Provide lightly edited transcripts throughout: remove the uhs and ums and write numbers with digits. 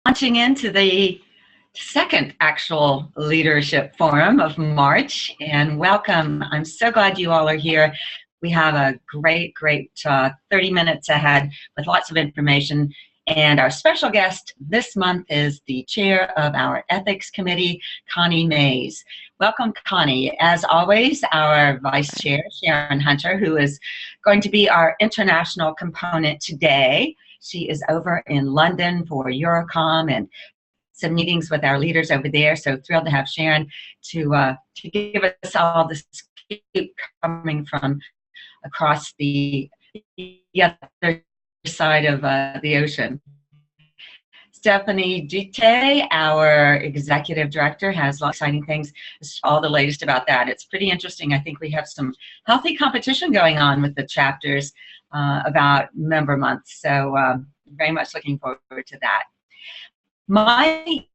Launching into the second actual leadership forum of March, and welcome. I'm so glad you all are here. We have a great 30 minutes ahead with lots of information. And our special guest this month is the chair of our ethics committee, Connie Mays. Welcome, Connie. As always, our vice chair, Sharon Hunter, who is going to be our international component today. She is over in London for Eurocom and some meetings with our leaders over there. So thrilled to have Sharon to give us all the scoop coming from across the other side of the ocean. Stephanie Dute, our executive director, has lots of exciting things, all the latest about that. It's pretty interesting. I think we have some healthy competition going on with the chapters about member months. So very much looking forward to that. My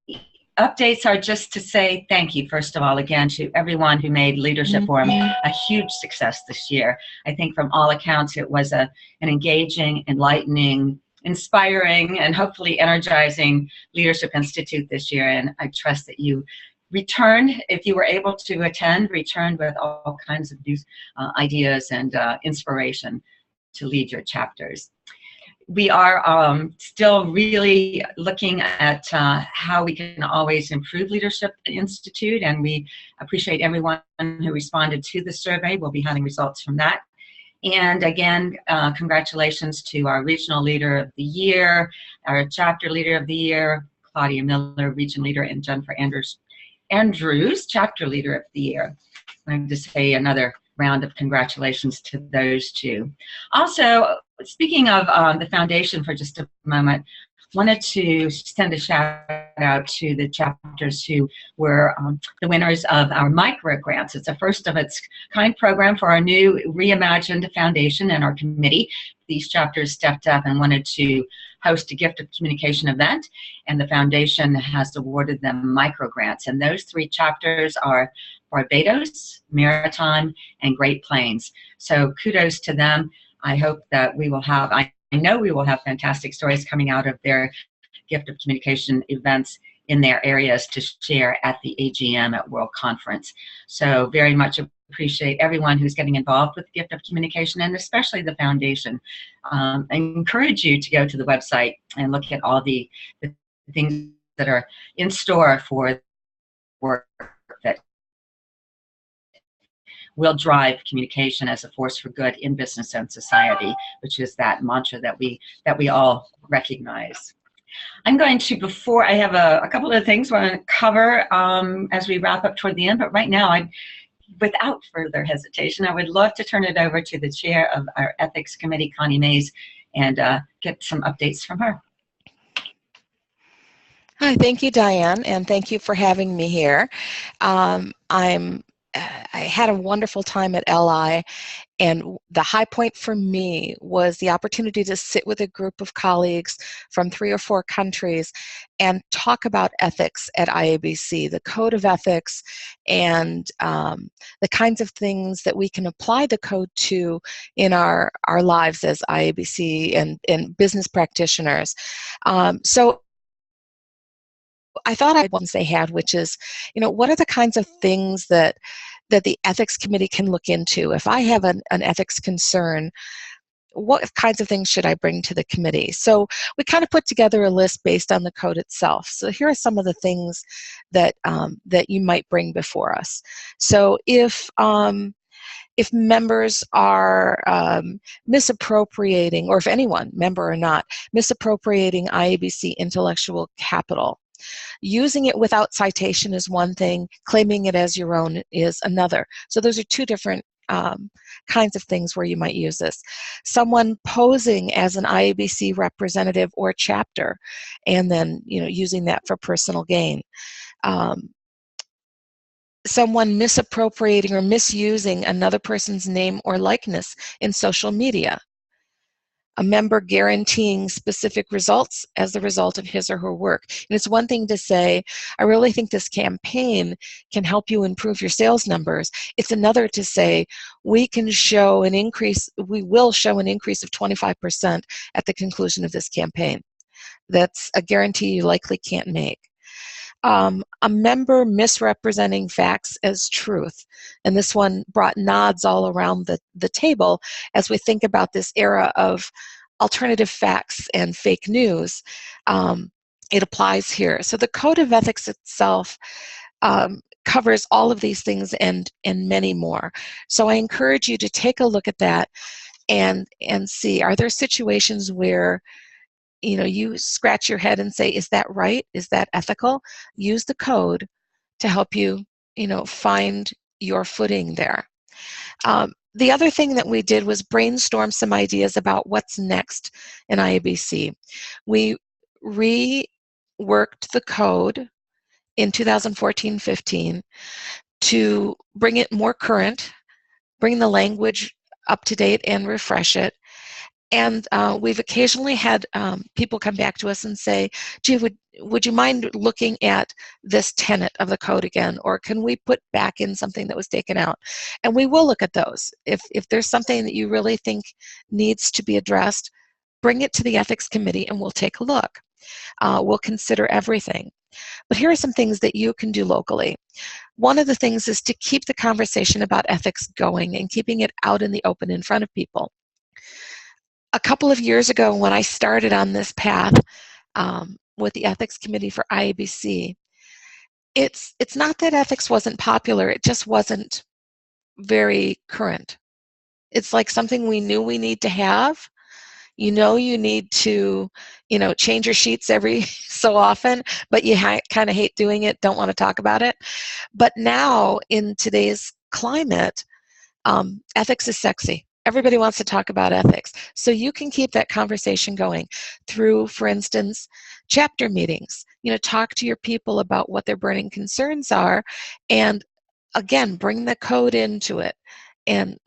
updates are just to say thank you, first of all, again, to everyone who made Leadership Forum a huge success this year. I think from all accounts, it was an engaging, enlightening, inspiring, and hopefully energizing Leadership Institute this year. And I trust that you returned, if you were able to attend, returned with all kinds of new ideas and inspiration to lead your chapters. We are still really looking at how we can always improve Leadership Institute, and we appreciate everyone who responded to the survey. We'll be having results from that. And again, congratulations to our Regional Leader of the Year, our Chapter Leader of the Year, Claudia Miller, Region Leader, and Jennifer Andrews, Chapter Leader of the Year. I'm going to say another round of congratulations to those two. Also, speaking of the foundation for just a moment, wanted to send a shout out to the chapters who were the winners of our micro grants. It's a first of its kind program for our new reimagined foundation and our committee. These chapters stepped up and wanted to host a gift of communication event, and the foundation has awarded them micro grants. And those three chapters are Barbados, Maritime, and Great Plains. So kudos to them. I hope that we will have, I know we will have fantastic stories coming out of their gift of communication events in their areas to share at the AGM at World Conference. So very much appreciate everyone who's getting involved with the gift of communication, and especially the foundation. I encourage you to go to the website and look at all the things that are in store for work that will drive communication as a force for good in business and society, which is that mantra that we all recognize. I'm going to, before I have a couple of things I want to cover as we wrap up toward the end, but right now, without further hesitation, I would love to turn it over to the chair of our ethics committee, Connie Mays, and get some updates from her. Hi, thank you, Diane, and thank you for having me here. I had a wonderful time at LI, and the high point for me was the opportunity to sit with a group of colleagues from 3 or 4 countries and talk about ethics at IABC, the code of ethics, and the kinds of things that we can apply the code to in our lives as IABC and business practitioners. So I thought I'd ones they had, which is, what are the kinds of things that the ethics committee can look into? If I have an ethics concern, what kinds of things should I bring to the committee? So we kind of put together a list based on the code itself. So here are some of the things that that you might bring before us. So if members are misappropriating, or if anyone, member or not, misappropriating IABC intellectual capital, using it without citation is one thing, claiming it as your own is another. So those are 2 different kinds of things where you might use this. Someone posing as an IABC representative or chapter, and then using that for personal gain. Someone misappropriating or misusing another person's name or likeness in social media. A member guaranteeing specific results as the result of his or her work. And it's one thing to say, I really think this campaign can help you improve your sales numbers. It's another to say, we will show an increase of 25% at the conclusion of this campaign. That's a guarantee you likely can't make. A member misrepresenting facts as truth. And this one brought nods all around the table as we think about this era of alternative facts and fake news. It applies here. So the Code of Ethics itself covers all of these things and many more. So I encourage you to take a look at that and see, are there situations where you scratch your head and say, is that right? Is that ethical? Use the code to help you, find your footing there. The other thing that we did was brainstorm some ideas about what's next in IABC. We reworked the code in 2014-15 to bring it more current, bring the language up to date and refresh it. And we've occasionally had people come back to us and say, gee, would you mind looking at this tenet of the code again? Or can we put back in something that was taken out? And we will look at those. If there's something that you really think needs to be addressed, bring it to the ethics committee and we'll take a look. We'll consider everything. But here are some things that you can do locally. One of the things is to keep the conversation about ethics going and keeping it out in the open in front of people. A couple of years ago, when I started on this path with the ethics committee for IABC, it's not that ethics wasn't popular, it just wasn't very current. It's like something we knew we need to have. You need to, change your sheets every so often, but you kind of hate doing it, don't want to talk about it. But now, in today's climate, ethics is sexy. Everybody wants to talk about ethics. So you can keep that conversation going through, for instance, chapter meetings. Talk to your people about what their burning concerns are, and again, bring the code into it and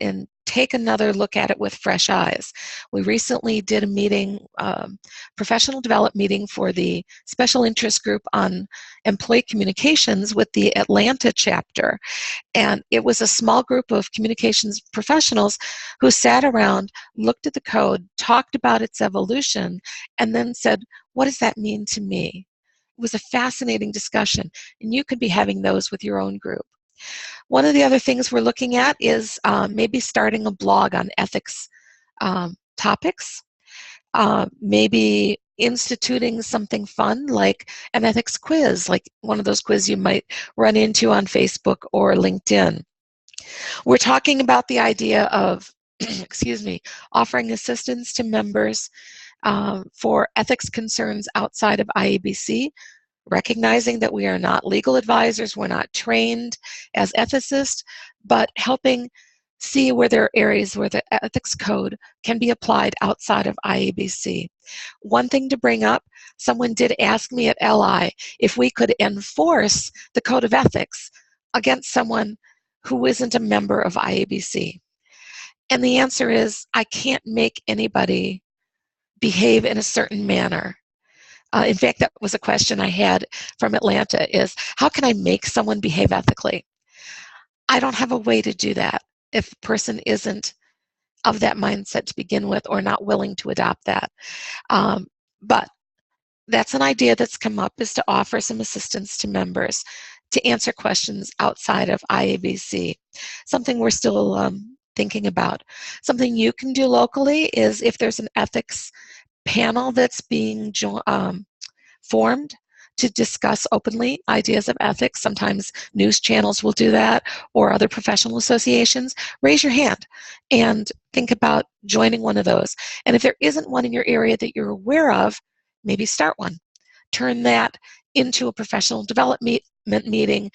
take another look at it with fresh eyes. We recently did a meeting, professional development meeting for the special interest group on employee communications with the Atlanta chapter. And it was a small group of communications professionals who sat around, looked at the code, talked about its evolution, and then said, what does that mean to me? It was a fascinating discussion, and you could be having those with your own group. One of the other things we're looking at is maybe starting a blog on ethics topics, maybe instituting something fun like an ethics quiz, like one of those quizzes you might run into on Facebook or LinkedIn. We're talking about the idea of, offering assistance to members for ethics concerns outside of IABC, recognizing that we are not legal advisors, we're not trained as ethicists, but helping see where there are areas where the ethics code can be applied outside of IABC. One thing to bring up, someone did ask me at LI if we could enforce the code of ethics against someone who isn't a member of IABC. And the answer is, I can't make anybody behave in a certain manner. In fact, that was a question I had from Atlanta, is how can I make someone behave ethically? I don't have a way to do that if a person isn't of that mindset to begin with or not willing to adopt that. But that's an idea that's come up, is to offer some assistance to members to answer questions outside of IABC, something we're still thinking about. Something you can do locally is, if there's an ethics panel that's being formed to discuss openly ideas of ethics, sometimes news channels will do that, or other professional associations, raise your hand and think about joining one of those. And if there isn't one in your area that you're aware of, maybe start one. Turn that into a professional development meeting,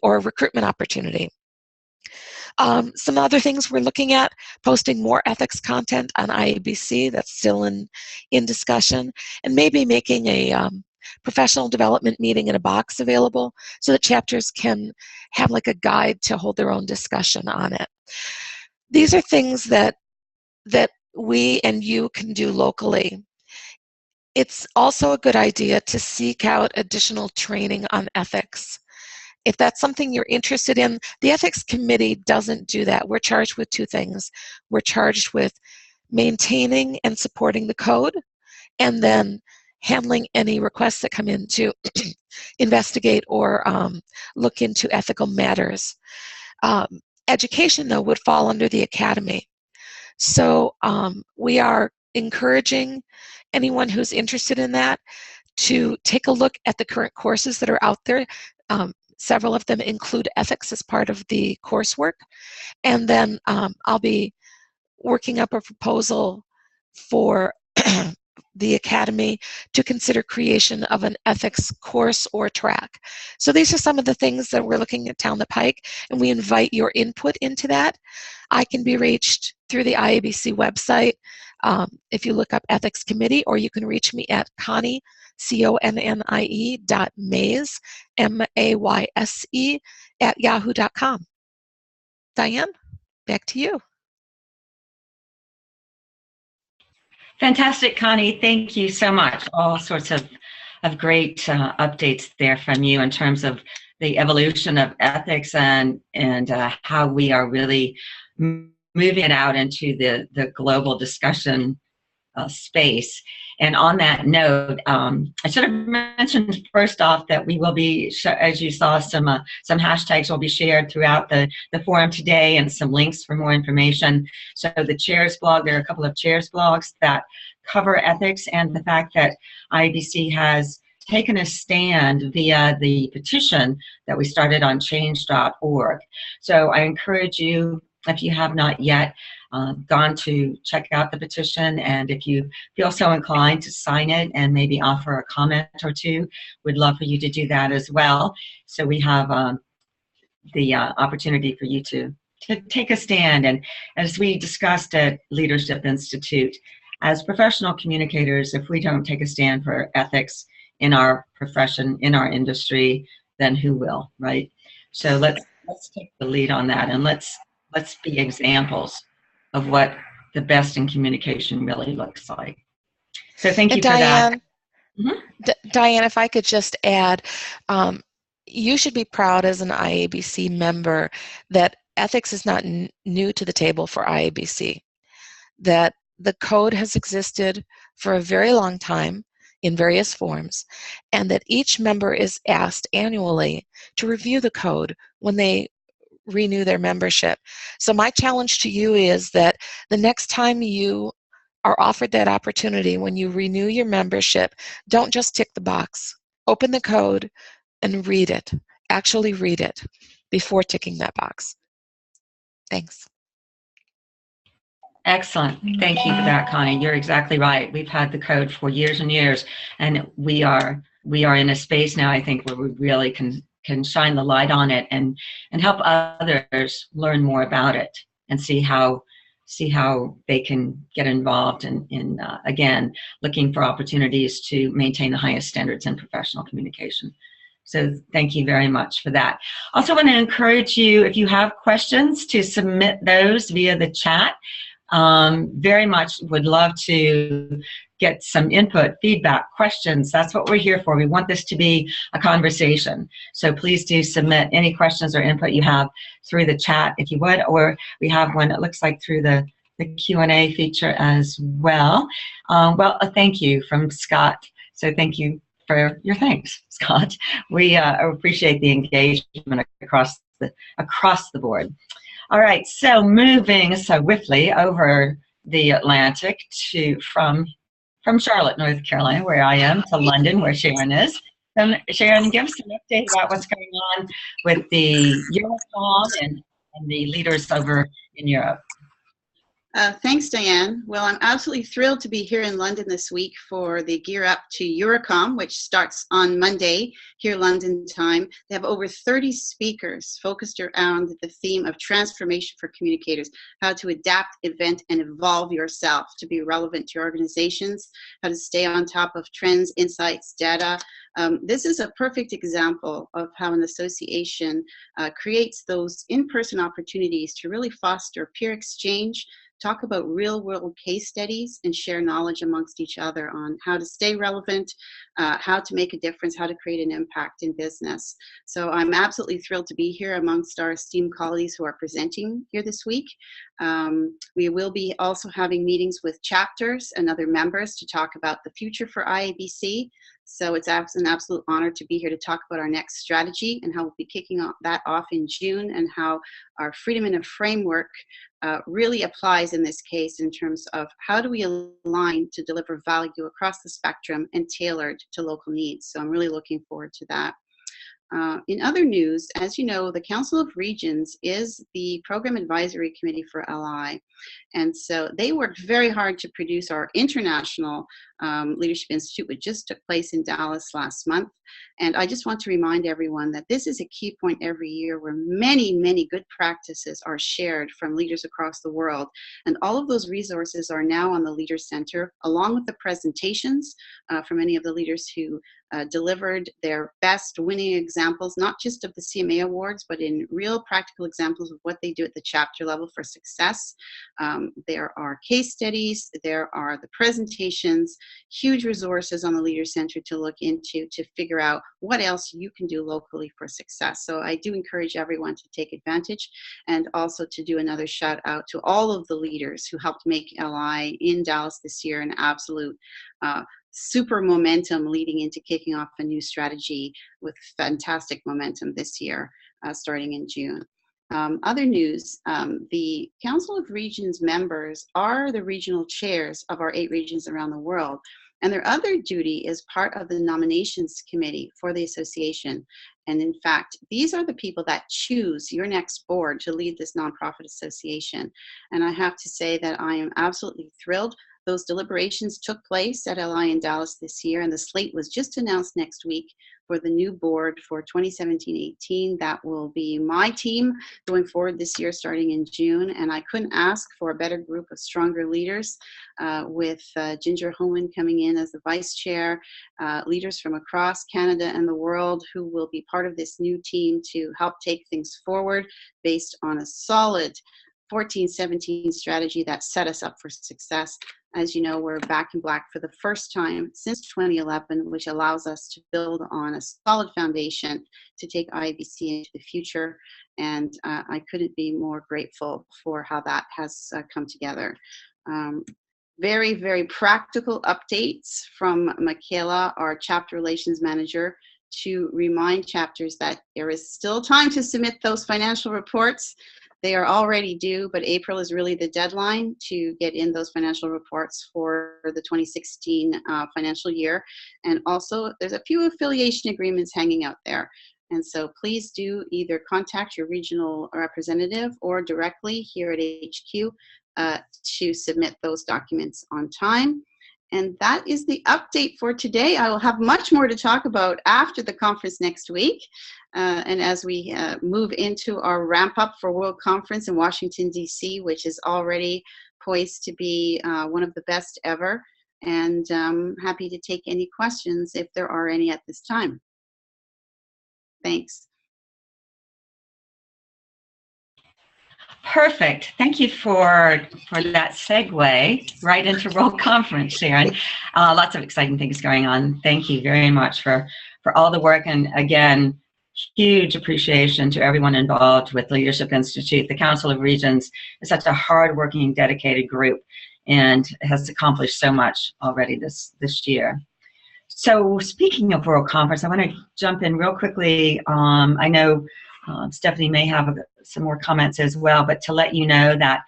or a recruitment opportunity. Some other things we're looking at, posting more ethics content on IABC, that's still in discussion, and maybe making a professional development meeting in a box available so that chapters can have like a guide to hold their own discussion on it. These are things that we and you can do locally. It's also a good idea to seek out additional training on ethics. If that's something you're interested in, the ethics committee doesn't do that. We're charged with two things. We're charged with maintaining and supporting the code, and then handling any requests that come in to investigate or look into ethical matters. Education, though, would fall under the academy. So we are encouraging anyone who's interested in that to take a look at the current courses that are out there. Several of them include ethics as part of the coursework. And then I'll be working up a proposal for the Academy to consider creation of an ethics course or track. So these are some of the things that we're looking at down the pike, and we invite your input into that. I can be reached through the IABC website if you look up Ethics Committee, or you can reach me at Connie, CONNIE .mays, MAYSE, at yahoo.com. Diane, back to you. Fantastic, Connie. Thank you so much. All sorts of great updates there from you in terms of the evolution of ethics and how we are really moving it out into the global discussion space. And on that note, I should have mentioned first off that we will be, as you saw, some hashtags will be shared throughout the forum today, and some links for more information. So the chairs blog, there are a couple of chairs blogs that cover ethics and the fact that IABC has taken a stand via the petition that we started on change.org. So I encourage you, if you have not yet gone to check out the petition, and if you feel so inclined to sign it and maybe offer a comment or two, we'd love for you to do that as well. So we have the opportunity for you to take a stand. And as we discussed at Leadership Institute, as professional communicators, if we don't take a stand for ethics in our profession, in our industry, then who will, right? So let's take the lead on that, and let's be examples of what the best in communication really looks like. So thank you for that. Diane, if I could just add, you should be proud as an IABC member that ethics is not new to the table for IABC, that the code has existed for a very long time in various forms, and that each member is asked annually to review the code when they renew their membership. So my challenge to you is that the next time you are offered that opportunity, when you renew your membership, don't just tick the box. Open the code and read it. Actually read it before ticking that box. Thanks. Excellent. Thank you for that, Connie. You're exactly right. We've had the code for years and years, and we are in a space now, I think, where we really can shine the light on it and help others learn more about it and see how they can get involved in again, looking for opportunities to maintain the highest standards in professional communication. So thank you very much for that. Also want to encourage you, if you have questions, to submit those via the chat. Very much would love to get some input, feedback, questions. That's what we're here for. We want this to be a conversation. So please do submit any questions or input you have through the chat, if you would, or we have one, it looks like, through the Q&A feature as well. Thank you from Scott. So thank you for your thanks, Scott. We appreciate the engagement across the board. All right, so moving swiftly over the Atlantic from Charlotte, North Carolina, where I am, to London, where Sharon is. Sharon, give us an update about what's going on with the Eurocom and the leaders over in Europe. Thanks, Diane. Well, I'm absolutely thrilled to be here in London this week for the Gear Up to Eurocom, which starts on Monday here London time. They have over 30 speakers focused around the theme of transformation for communicators, how to adapt, invent, and evolve yourself to be relevant to your organizations, how to stay on top of trends, insights, data. This is a perfect example of how an association creates those in-person opportunities to really foster peer exchange, talk about real-world case studies, and share knowledge amongst each other on how to stay relevant, how to make a difference, how to create an impact in business. So I'm absolutely thrilled to be here amongst our esteemed colleagues who are presenting here this week. We will be also having meetings with chapters and other members to talk about the future for IABC. So it's an absolute honor to be here to talk about our next strategy and how we'll be kicking that off in June, and how our Freedom in a Framework really applies in this case in terms of how do we align to deliver value across the spectrum and tailored to local needs. So I'm really looking forward to that. In other news, as you know, the Council of Regions is the Program Advisory Committee for LI. And so they worked very hard to produce our International Leadership Institute, which just took place in Dallas last month. And I just want to remind everyone that this is a key point every year where many, many good practices are shared from leaders across the world. And all of those resources are now on the Leader Center, along with the presentations from many of the leaders who delivered their best winning examples, not just of the CMA Awards, but in real practical examples of what they do at the chapter level for success. There are case studies, there are the presentations, huge resources on the Leader Center to look into to figure out what else you can do locally for success. So I do encourage everyone to take advantage, and also to do another shout out to all of the leaders who helped make LI in Dallas this year an absolute super momentum leading into kicking off a new strategy with fantastic momentum this year, starting in June. Other news, the Council of Regions members are the regional chairs of our 8 regions around the world. And their other duty is part of the nominations committee for the association. And in fact, these are the people that choose your next board to lead this nonprofit association. And I have to say that I am absolutely thrilled. Those deliberations took place at LI in Dallas this year, and the slate was just announced next week for the new board for 2017-18. That will be my team going forward this year, starting in June. And I couldn't ask for a better group of stronger leaders, with Ginger Homan coming in as the vice chair, leaders from across Canada and the world who will be part of this new team to help take things forward based on a solid 14-17 strategy that set us up for success. As you know, we're back in black for the first time since 2011, which allows us to build on a solid foundation to take IABC into the future. And I couldn't be more grateful for how that has come together. Very, very practical updates from Michaela, our chapter relations manager, to remind chapters that there is still time to submit those financial reports. They are already due, but April is really the deadline to get in those financial reports for the 2016 financial year. And also, there's a few affiliation agreements hanging out there. And so please do either contact your regional representative or directly here at HQ to submit those documents on time. And that is the update for today. I will have much more to talk about after the conference next week. And as we move into our ramp up for World Conference in Washington, D.C., which is already poised to be one of the best ever. And happy to take any questions if there are any at this time. Thanks. Perfect. Thank you for that segue right into World Conference, Sharon. Lots of exciting things going on. Thank you very much for all the work. And again, huge appreciation to everyone involved with Leadership Institute. The Council of Regions is such a hardworking, dedicated group and has accomplished so much already this year. So speaking of World Conference, I want to jump in real quickly. I know Stephanie may have some more comments as well, but to let you know that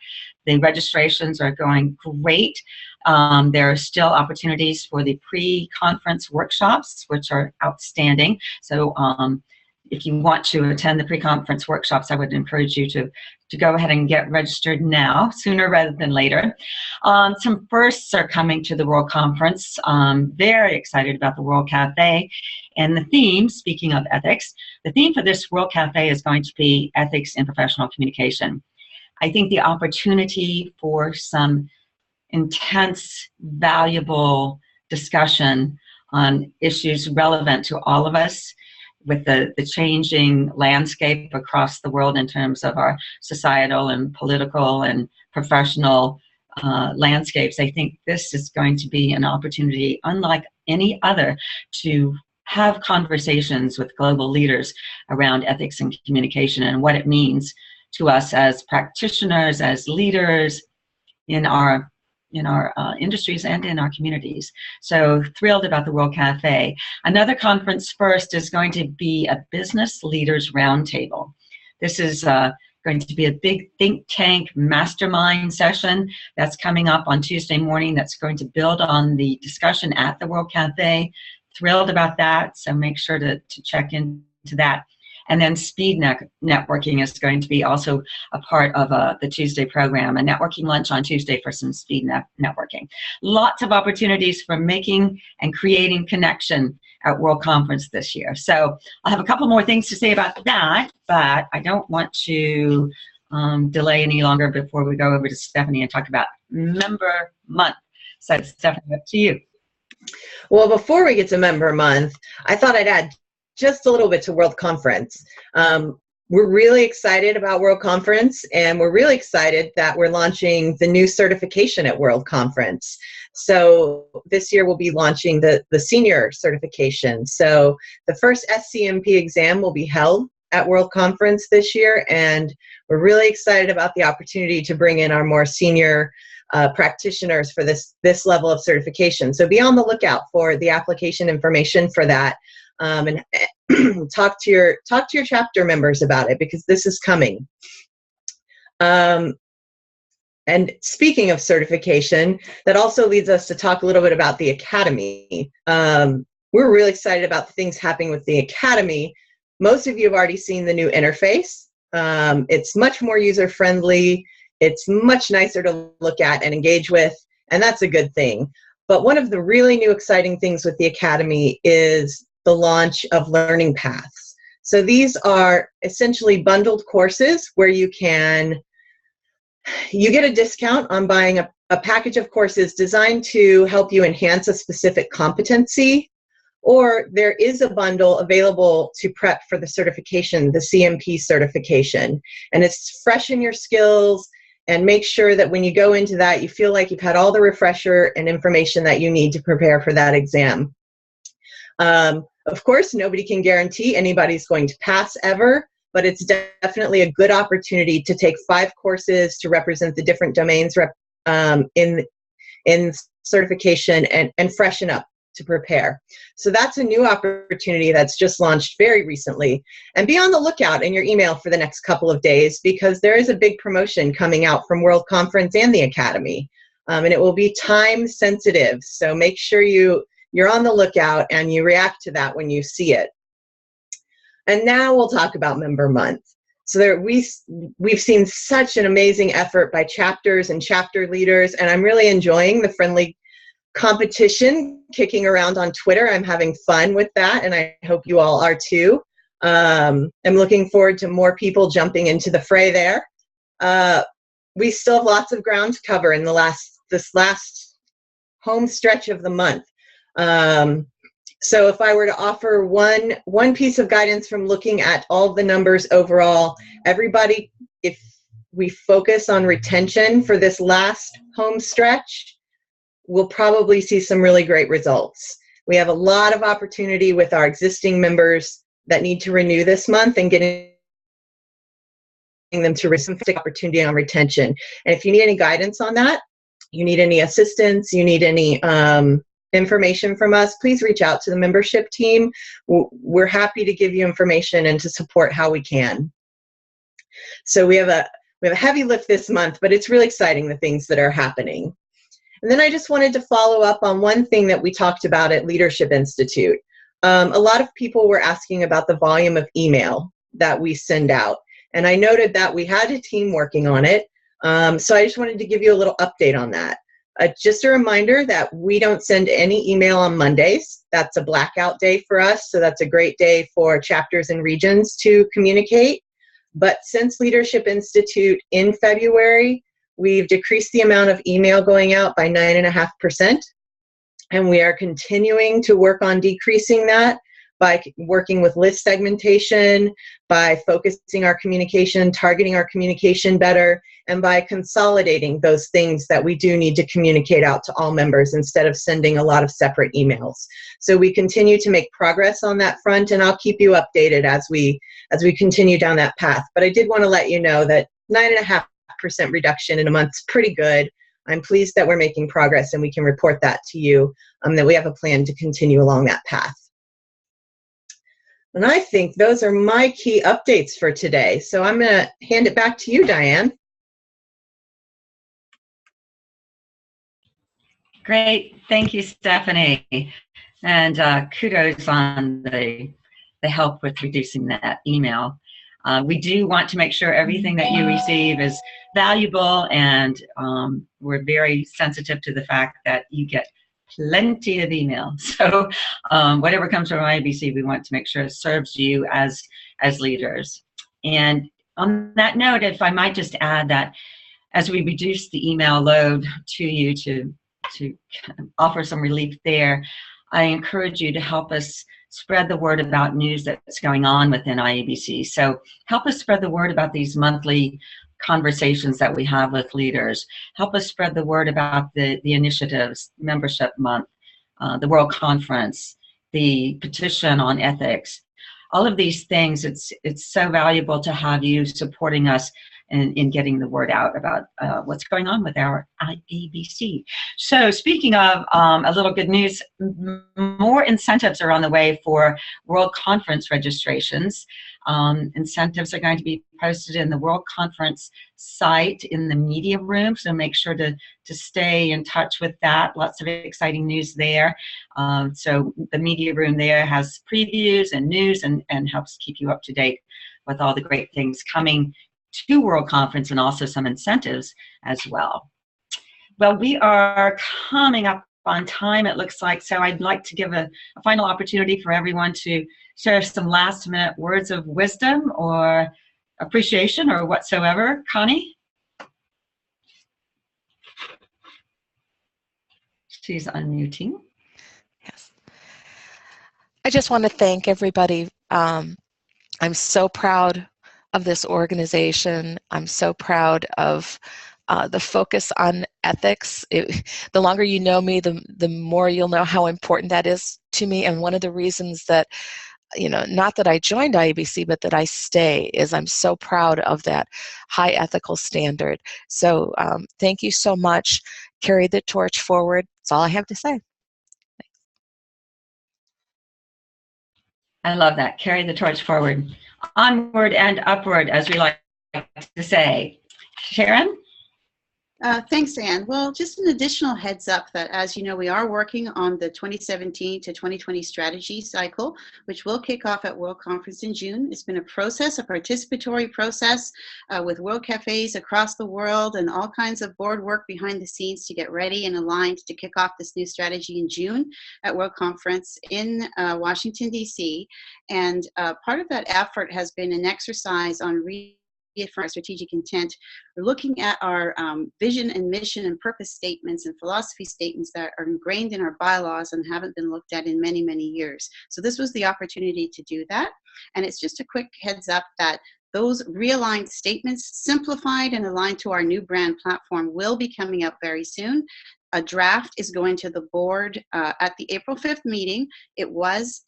the registrations are going great. There are still opportunities for the pre-conference workshops, which are outstanding. So if you want to attend the pre-conference workshops, I would encourage you to go ahead and get registered now, sooner rather than later. Some firsts are coming to the World Conference. Very excited about the World Cafe. And the theme, speaking of ethics, the theme for this World Cafe is going to be ethics in professional communication. I think the opportunity for some intense, valuable discussion on issues relevant to all of us with the changing landscape across the world in terms of our societal and political and professional landscapes. I think this is going to be an opportunity unlike any other to have conversations with global leaders around ethics and communication and what it means to us as practitioners, as leaders in our industries and in our communities. So thrilled about the World Cafe. Another conference first is going to be a Business Leaders Roundtable. This is going to be a big think tank mastermind session that's coming up on Tuesday morning that's going to build on the discussion at the World Cafe. Thrilled about that, so make sure to check into that. And then speed networking is going to be also a part of the Tuesday program, a networking lunch on Tuesday for some speed networking. Lots of opportunities for making and creating connection at World Conference this year. So I'll have a couple more things to say about that, but I don't want to delay any longer before we go over to Stephanie and talk about Member Month. So Stephanie, up to you. Well, before we get to Member Month, I thought I'd add just a little bit to World Conference. We're really excited about World Conference, and we're really excited that we're launching the new certification at World Conference. So this year we'll be launching the senior certification. So the first SCMP exam will be held at World Conference this year, and we're really excited about the opportunity to bring in our more senior practitioners for this level of certification. So be on the lookout for the application information for that. And talk to your chapter members about it, because this is coming. And speaking of certification, that also leads us to talk a little bit about the Academy. We're really excited about the things happening with the Academy. Most of you have already seen the new interface. It's much more user-friendly. It's much nicer to look at and engage with, and that's a good thing. But one of the really new exciting things with the Academy is the launch of learning paths. So these are essentially bundled courses where you get a discount on buying a package of courses designed to help you enhance a specific competency, or there is a bundle available to prep for the certification, the CMP certification, and it's freshen your skills and make sure that when you go into that, you feel like you've had all the refresher and information that you need to prepare for that exam. Of course, nobody can guarantee anybody's going to pass ever, but it's definitely a good opportunity to take 5 courses to represent the different domains in certification and freshen up to prepare. So that's a new opportunity that's just launched very recently. And be on the lookout in your email for the next couple of days, because there is a big promotion coming out from World Conference and the Academy. And it will be time sensitive. So make sure you're on the lookout and you react to that when you see it. And now we'll talk about Member Month. So we've seen such an amazing effort by chapters and chapter leaders, and I'm really enjoying the friendly competition kicking around on Twitter. I'm having fun with that, and I hope you all are too. I'm looking forward to more people jumping into the fray there. We still have lots of ground to cover in this last home stretch of the month. So if I were to offer one piece of guidance from looking at all the numbers overall, everybody, if we focus on retention for this last home stretch, we'll probably see some really great results. We have a lot of opportunity with our existing members that need to renew this month and getting them to receive some opportunity on retention. And if you need any guidance on that, you need any assistance, you need any information from us, please reach out to the membership team. We're happy to give you information and to support how we can. So we have a heavy lift this month, but it's really exciting, the things that are happening. And then I just wanted to follow up on one thing that we talked about at Leadership Institute. A lot of people were asking about the volume of email that we send out. And I noted that we had a team working on it. So I just wanted to give you a little update on that. Just a reminder that we don't send any email on Mondays. That's a blackout day for us. So that's a great day for chapters and regions to communicate. But since Leadership Institute in February, we've decreased the amount of email going out by 9.5%. And we are continuing to work on decreasing that. by working with list segmentation, by focusing our communication, targeting our communication better, and by consolidating those things that we do need to communicate out to all members instead of sending a lot of separate emails. So we continue to make progress on that front, and I'll keep you updated as we continue down that path. But I did want to let you know that 9.5% reduction in a month is pretty good. I'm pleased that we're making progress, and we can report that to you, that we have a plan to continue along that path. And I think those are my key updates for today. So I'm going to hand it back to you, Diane. Great. Thank you, Stephanie. And kudos on the help with reducing that email. We do want to make sure everything that you receive is valuable, and we're very sensitive to the fact that you get plenty of email. So whatever comes from IABC, we want to make sure it serves you as leaders. And on that note, if I might just add that as we reduce the email load to you to offer some relief there, I encourage you to help us spread the word about news that's going on within IABC. So help us spread the word about these monthly conversations that we have with leaders. Help us spread the word about the initiatives, Membership Month, the World Conference, the petition on ethics. All of these things, it's so valuable to have you supporting us in getting the word out about what's going on with our IABC. So speaking of a little good news, more incentives are on the way for World Conference registrations. Incentives are going to be posted in the World Conference site in the media room, so make sure to stay in touch with that. Lots of exciting news there. So the media room there has previews and news and helps keep you up to date with all the great things coming to World Conference, and also some incentives as well. Well, we are coming up on time, it looks like, so I'd like to give a final opportunity for everyone to share some last-minute words of wisdom or appreciation or whatsoever. Connie? She's unmuting. Yes. I just want to thank everybody. I'm so proud of this organization. I'm so proud of the focus on ethics. The longer you know me, the more you'll know how important that is to me. And one of the reasons that, not that I joined IABC, but that I stay, is I'm so proud of that high ethical standard. So thank you so much. Carry the torch forward. That's all I have to say. I love that. Carry the torch forward. Onward and upward, as we like to say. Sharon? Thanks, Diane. Well, just an additional heads up that, as you know, we are working on the 2017 to 2020 strategy cycle, which will kick off at World Conference in June. It's been a process, a participatory process with World Cafes across the world and all kinds of board work behind the scenes to get ready and aligned to kick off this new strategy in June at World Conference in Washington, D.C. And part of that effort has been an exercise on for our strategic intent. We're looking at our vision and mission and purpose statements and philosophy statements that are ingrained in our bylaws and haven't been looked at in many, many years. So this was the opportunity to do that. And it's just a quick heads up that those realigned statements, simplified and aligned to our new brand platform, will be coming out very soon. A draft is going to the board at the April 5th meeting. It was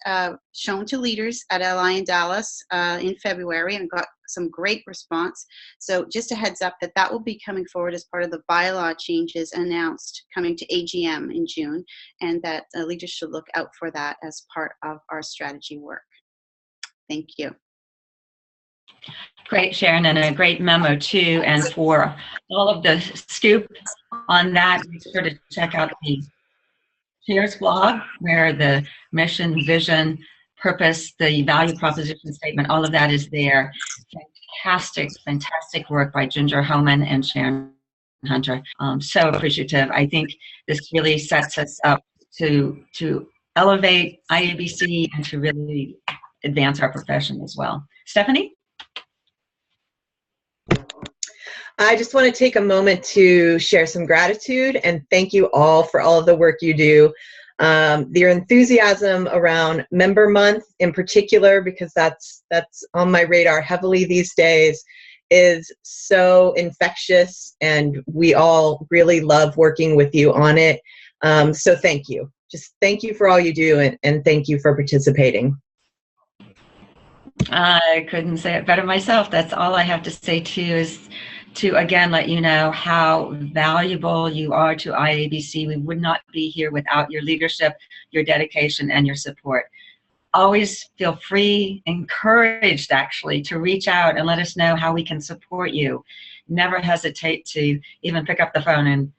shown to leaders at LI in Dallas in February and got some great response. So just a heads up that will be coming forward as part of the bylaw changes announced coming to AGM in June, and that leaders should look out for that as part of our strategy work. Thank you. Great, Sharon, and a great memo too. And for all of the scoop on that, be sure to check out the Chair's blog, where the mission, vision, purpose, the value proposition statement, all of that is there. Fantastic, fantastic work by Ginger Homan and Sharon Hunter. So appreciative. I think this really sets us up to elevate IABC and to really advance our profession as well. Stephanie? I just want to take a moment to share some gratitude and thank you all for all of the work you do. Your enthusiasm around Member Month in particular, because that's on my radar heavily these days, is so infectious, and we all really love working with you on it. So thank you. Just thank you for all you do, and thank you for participating. I couldn't say it better myself. That's all I have to say too, is to again let you know how valuable you are to IABC. We would not be here without your leadership, your dedication, and your support. Always feel free, encouraged actually, to reach out and let us know how we can support you. Never hesitate to even pick up the phone and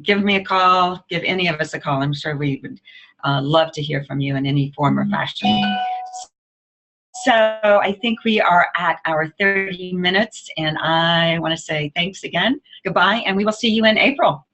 give me a call, give any of us a call. I'm sure we would love to hear from you in any form or fashion. So I think we are at our 30 minutes, and I want to say thanks again, goodbye, and we will see you in April.